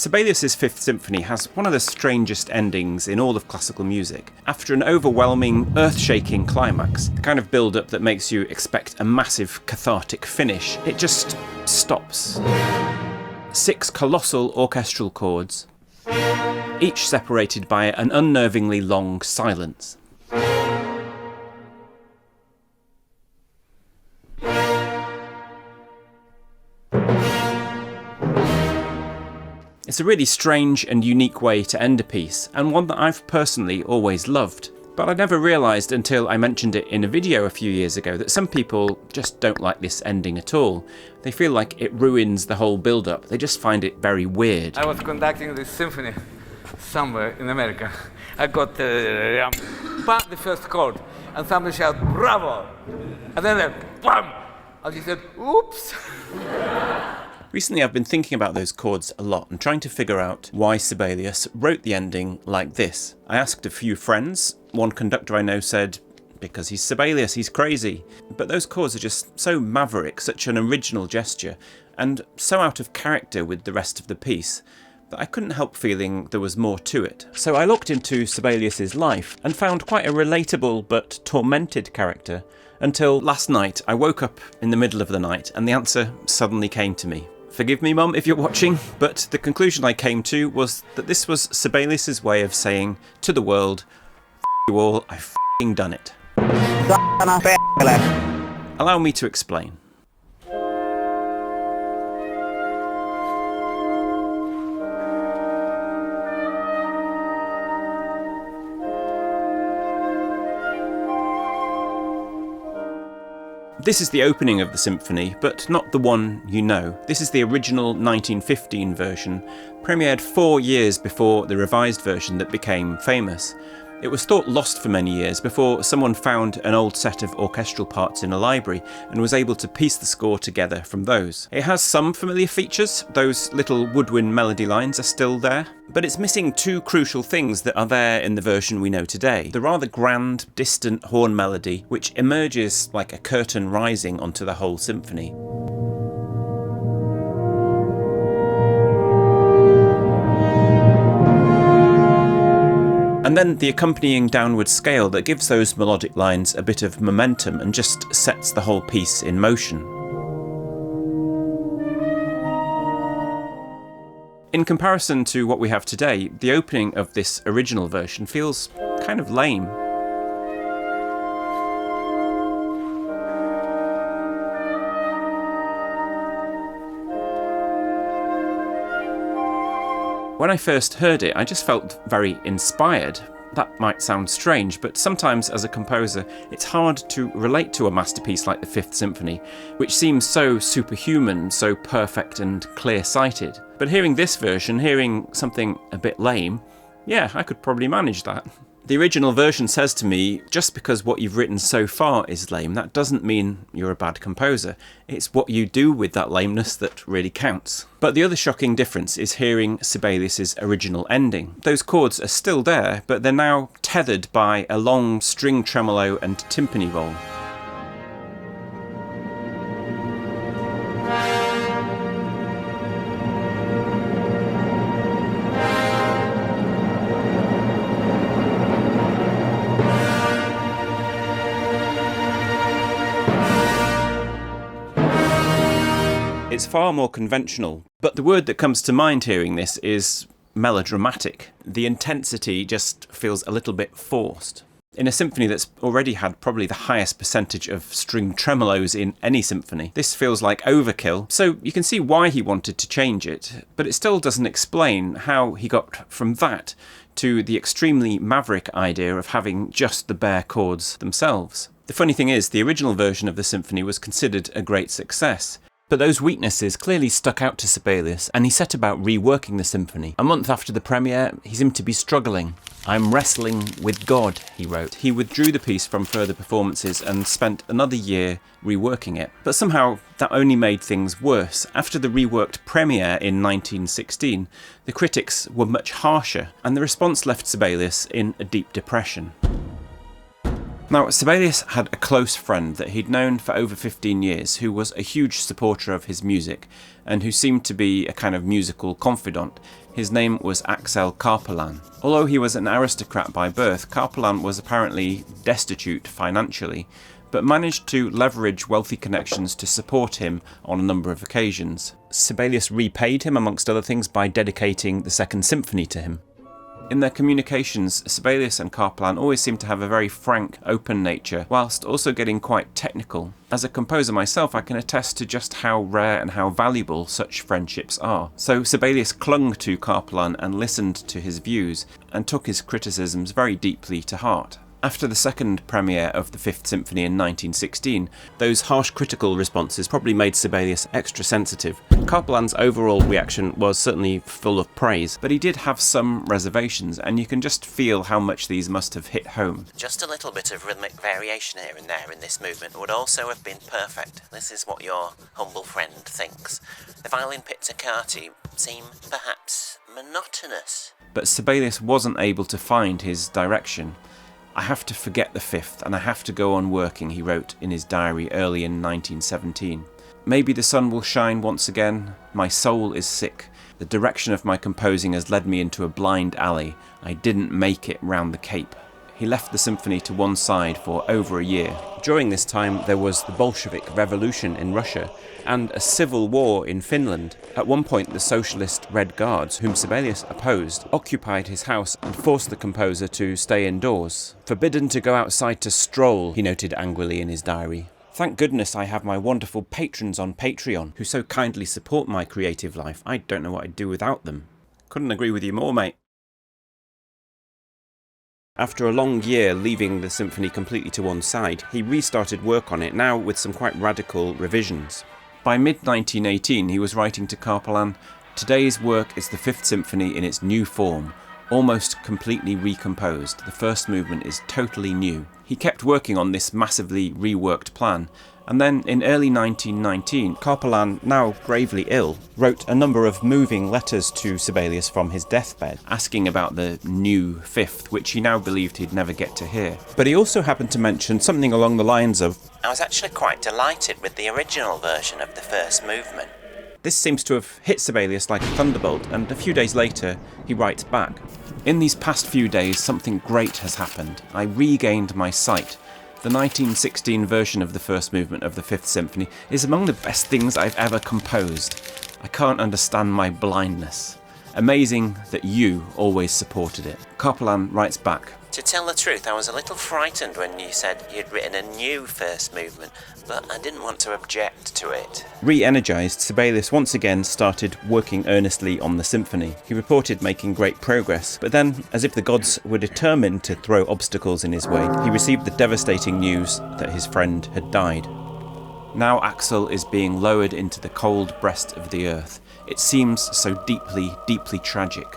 Sibelius' Fifth Symphony has one of the strangest endings in all of classical music. After an overwhelming, earth-shaking climax, the kind of build-up that makes you expect a massive cathartic finish, it just stops. 6 colossal orchestral chords, each separated by an unnervingly long silence. It's a really strange and unique way to end a piece, and one that I've personally always loved. But I never realised until I mentioned it in a video a few years ago that some people just don't like this ending at all. They feel like it ruins the whole build-up. They just find it very weird. I was conducting this symphony somewhere in America. I got the first chord, and somebody shouted, "Bravo!" And then BAM! I just said, "Oops!" Recently I've been thinking about those chords a lot and trying to figure out why Sibelius wrote the ending like this. I asked a few friends. One conductor I know said, because he's Sibelius, he's crazy. But those chords are just so maverick, such an original gesture, and so out of character with the rest of the piece, that I couldn't help feeling there was more to it. So I looked into Sibelius's life and found quite a relatable but tormented character, until last night I woke up in the middle of the night and the answer suddenly came to me. Forgive me, Mum, if you're watching, but the conclusion I came to was that this was Sibelius's way of saying to the world, "F*** you all, I've f***ing done it." Allow me to explain. This is the opening of the symphony, but not the one you know. This is the original 1915 version, premiered 4 years before the revised version that became famous. It was thought lost for many years before someone found an old set of orchestral parts in a library and was able to piece the score together from those. It has some familiar features, those little woodwind melody lines are still there, but it's missing 2 crucial things that are there in the version we know today. The rather grand, distant horn melody, which emerges like a curtain rising onto the whole symphony. And then the accompanying downward scale that gives those melodic lines a bit of momentum and just sets the whole piece in motion. In comparison to what we have today, the opening of this original version feels kind of lame. When I first heard it, I just felt very inspired. That might sound strange, but sometimes as a composer, it's hard to relate to a masterpiece like the Fifth Symphony, which seems so superhuman, so perfect and clear-sighted. But hearing this version, hearing something a bit lame, yeah, I could probably manage that. The original version says to me, just because what you've written so far is lame, that doesn't mean you're a bad composer. It's what you do with that lameness that really counts. But the other shocking difference is hearing Sibelius's original ending. Those chords are still there, but they're now tethered by a long string tremolo and timpani roll. It's far more conventional, but the word that comes to mind hearing this is melodramatic. The intensity just feels a little bit forced. In a symphony that's already had probably the highest percentage of string tremolos in any symphony, this feels like overkill, so you can see why he wanted to change it, but it still doesn't explain how he got from that to the extremely maverick idea of having just the bare chords themselves. The funny thing is, the original version of the symphony was considered a great success. But those weaknesses clearly stuck out to Sibelius, and he set about reworking the symphony. A month after the premiere, he seemed to be struggling. "I'm wrestling with God," he wrote. He withdrew the piece from further performances and spent another year reworking it. But somehow that only made things worse. After the reworked premiere in 1916, the critics were much harsher, and the response left Sibelius in a deep depression. Now, Sibelius had a close friend that he'd known for over 15 years who was a huge supporter of his music and who seemed to be a kind of musical confidant. His name was Axel Carpelan. Although he was an aristocrat by birth, Carpelan was apparently destitute financially, but managed to leverage wealthy connections to support him on a number of occasions. Sibelius repaid him, amongst other things, by dedicating the Second Symphony to him. In their communications, Sibelius and Carpelan always seem to have a very frank, open nature, whilst also getting quite technical. As a composer myself, I can attest to just how rare and how valuable such friendships are. So Sibelius clung to Carpelan and listened to his views, and took his criticisms very deeply to heart. After the second premiere of the Fifth Symphony in 1916, those harsh critical responses probably made Sibelius extra sensitive. Carpelan's overall reaction was certainly full of praise, but he did have some reservations, and you can just feel how much these must have hit home. Just a little bit of rhythmic variation here and there in this movement would also have been perfect. This is what your humble friend thinks. The violin pizzicati seem perhaps monotonous. But Sibelius wasn't able to find his direction. "I have to forget the fifth, and I have to go on working," he wrote in his diary early in 1917. "Maybe the sun will shine once again. My soul is sick. The direction of my composing has led me into a blind alley. I didn't make it round the Cape." He left the symphony to one side for over a year. During this time, there was the Bolshevik Revolution in Russia and a civil war in Finland. At one point, the socialist Red Guards, whom Sibelius opposed, occupied his house and forced the composer to stay indoors. "Forbidden to go outside to stroll," he noted angrily in his diary. "Thank goodness I have my wonderful patrons on Patreon, who so kindly support my creative life. I don't know what I'd do without them." Couldn't agree with you more, mate. After a long year leaving the symphony completely to one side, he restarted work on it, now with some quite radical revisions. By mid-1918 he was writing to Carpelan, "Today's work is the Fifth Symphony in its new form, almost completely recomposed. The first movement is totally new." He kept working on this massively reworked plan, and then in early 1919, Carpelan, now gravely ill, wrote a number of moving letters to Sibelius from his deathbed, asking about the new fifth, which he now believed he'd never get to hear. But he also happened to mention something along the lines of, I was actually quite delighted with the original version of the first movement. This seems to have hit Sibelius like a thunderbolt, and a few days later he writes back, "In these past few days something great has happened. I regained my sight. The 1916 version of the first movement of the Fifth Symphony is among the best things I've ever composed. I can't understand my blindness. Amazing that you always supported it." Carpelan writes back, To tell the truth, I was a little frightened when you said you'd written a new first movement, but I didn't want to object to it. Re-energised, Sibelius once again started working earnestly on the symphony. He reported making great progress, but then, as if the gods were determined to throw obstacles in his way, he received the devastating news that his friend had died. Now Axel is being lowered into the cold breast of the earth. It seems so deeply, deeply tragic.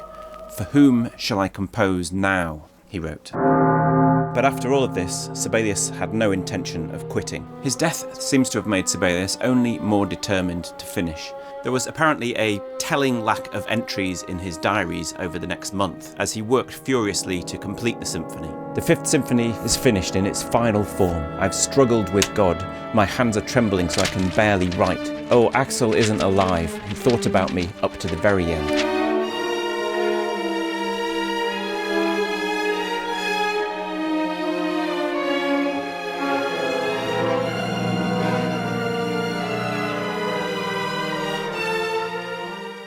For whom shall I compose now? He wrote. But after all of this, Sibelius had no intention of quitting. His death seems to have made Sibelius only more determined to finish. There was apparently a telling lack of entries in his diaries over the next month, as he worked furiously to complete the symphony. The Fifth Symphony is finished in its final form. I've struggled with God. My hands are trembling so I can barely write. Oh, Axel isn't alive. He thought about me up to the very end.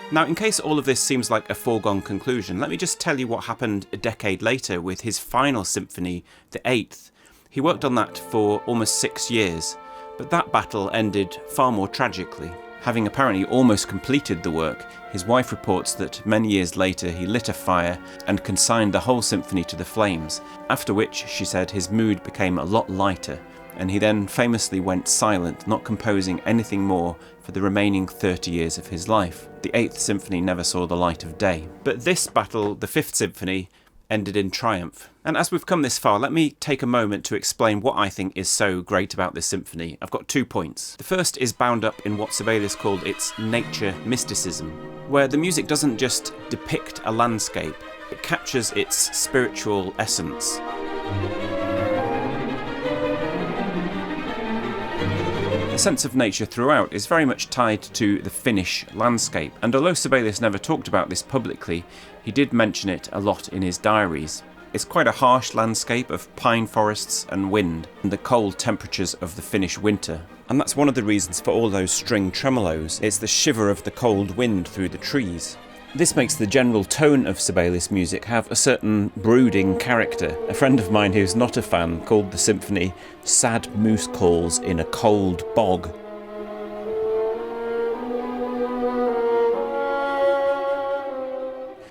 Now, in case all of this seems like a foregone conclusion, let me just tell you what happened a decade later with his final symphony, the Eighth. He worked on that for almost 6 years, but that battle ended far more tragically. Having apparently almost completed the work, his wife reports that many years later he lit a fire and consigned the whole symphony to the flames, after which, she said, his mood became a lot lighter, and he then famously went silent, not composing anything more for the remaining 30 years of his life. The Eighth Symphony never saw the light of day. But this battle, the Fifth Symphony, ended in triumph. And as we've come this far, let me take a moment to explain what I think is so great about this symphony. I've got 2 points. The first is bound up in what Sibelius called its nature mysticism, where the music doesn't just depict a landscape, it captures its spiritual essence. The sense of nature throughout is very much tied to the Finnish landscape, and although Sibelius never talked about this publicly, he did mention it a lot in his diaries. It's quite a harsh landscape of pine forests and wind, and the cold temperatures of the Finnish winter. And that's one of the reasons for all those string tremolos. It's the shiver of the cold wind through the trees. This makes the general tone of Sibelius music have a certain brooding character. A friend of mine who's not a fan called the symphony "sad moose calls in a cold bog."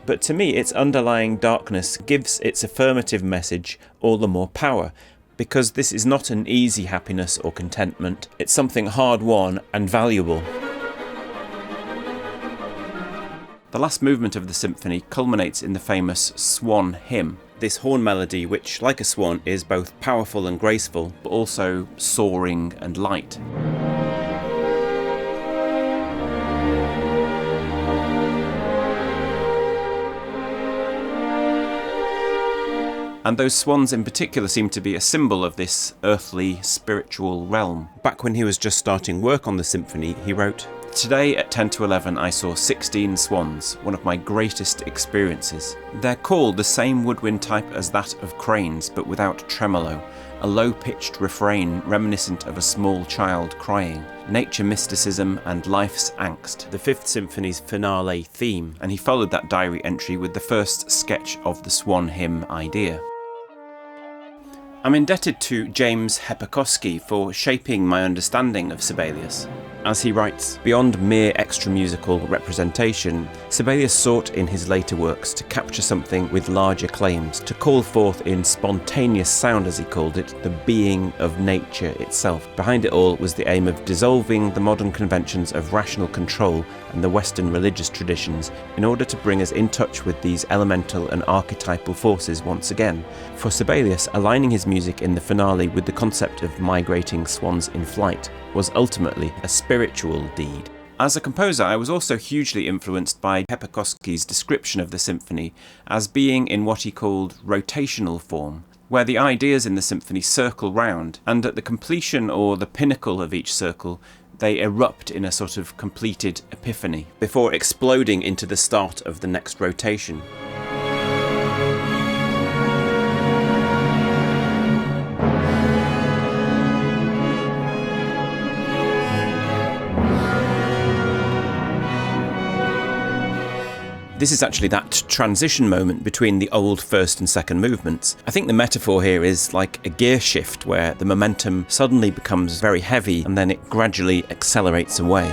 But to me, its underlying darkness gives its affirmative message all the more power, because this is not an easy happiness or contentment, it's something hard-won and valuable. The last movement of the symphony culminates in the famous Swan Hymn, this horn melody which, like a swan, is both powerful and graceful, but also soaring and light. And those swans in particular seem to be a symbol of this earthly, spiritual realm. Back when he was just starting work on the symphony, he wrote, "Today at 10 to 11 I saw 16 swans, one of my greatest experiences. They're called the same woodwind type as that of cranes, but without tremolo, a low-pitched refrain reminiscent of a small child crying. Nature mysticism and life's angst, the Fifth Symphony's finale theme," and he followed that diary entry with the first sketch of the Swan Hymn idea. I'm indebted to James Hepokoski for shaping my understanding of Sibelius. As he writes, beyond mere extra-musical representation, Sibelius sought in his later works to capture something with larger claims, to call forth in spontaneous sound, as he called it, the being of nature itself. Behind it all was the aim of dissolving the modern conventions of rational control and the Western religious traditions in order to bring us in touch with these elemental and archetypal forces once again. For Sibelius, aligning his music in the finale with the concept of migrating swans in flight was ultimately a spiritual deed. As a composer, I was also hugely influenced by Hepokoski's description of the symphony as being in what he called rotational form, where the ideas in the symphony circle round, and at the completion or the pinnacle of each circle, they erupt in a sort of completed epiphany, before exploding into the start of the next rotation. This is actually that transition moment between the old first and second movements. I think the metaphor here is like a gear shift where the momentum suddenly becomes very heavy and then it gradually accelerates away.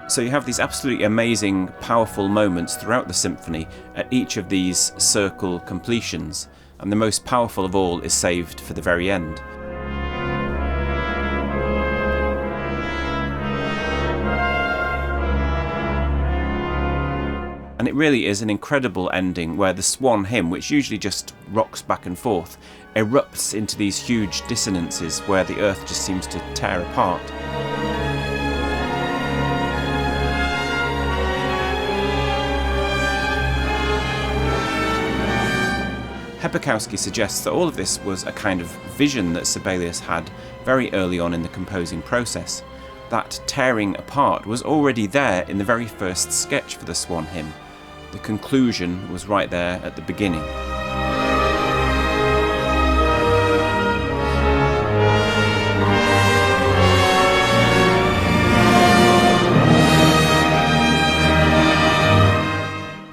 So you have these absolutely amazing, powerful moments throughout the symphony at each of these circle completions. And the most powerful of all is saved for the very end. And it really is an incredible ending where the Swan Hymn, which usually just rocks back and forth, erupts into these huge dissonances where the earth just seems to tear apart. Hepokoski suggests that all of this was a kind of vision that Sibelius had very early on in the composing process. That tearing apart was already there in the very first sketch for the Swan Hymn. The conclusion was right there at the beginning.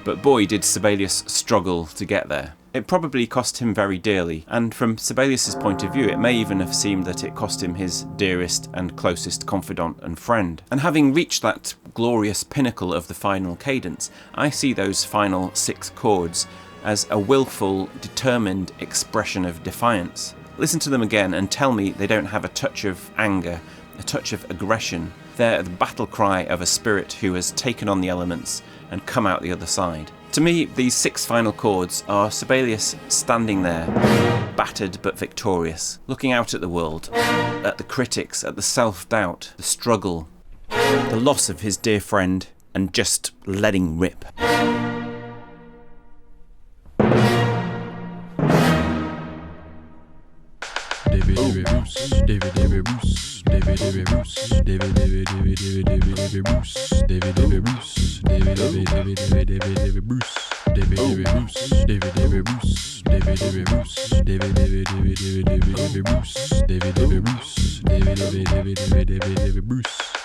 But boy, did Sibelius struggle to get there. It probably cost him very dearly, and from Sibelius's point of view, it may even have seemed that it cost him his dearest and closest confidant and friend. And having reached that glorious pinnacle of the final cadence, I see those final 6 chords as a willful, determined expression of defiance. Listen to them again and tell me they don't have a touch of anger, a touch of aggression. They're the battle cry of a spirit who has taken on the elements and come out the other side. To me, these 6 final chords are Sibelius standing there, battered but victorious, looking out at the world, at the critics, at the self-doubt, the struggle, the loss of his dear friend, and just letting rip. Bruce.